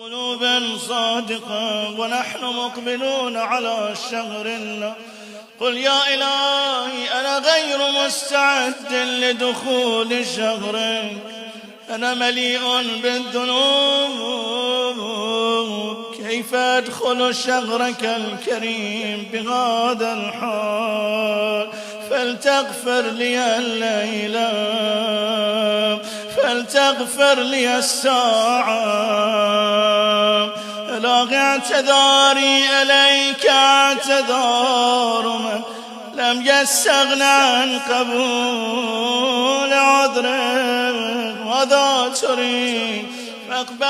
قلوب صادقة ونحن مقبلون على شهر الله. قل يا إلهي أنا غير مستعد لدخول شهرك، أنا مليء بالذنوب، كيف أدخل شهرك الكريم بهذا الحال؟ فلتغفر لي الليلة، فلتغفر لي الساعة. إلهي اعتذاري إليك اعتذار من لم يستغن عن قبول عذرك، وذا تريد فاقبل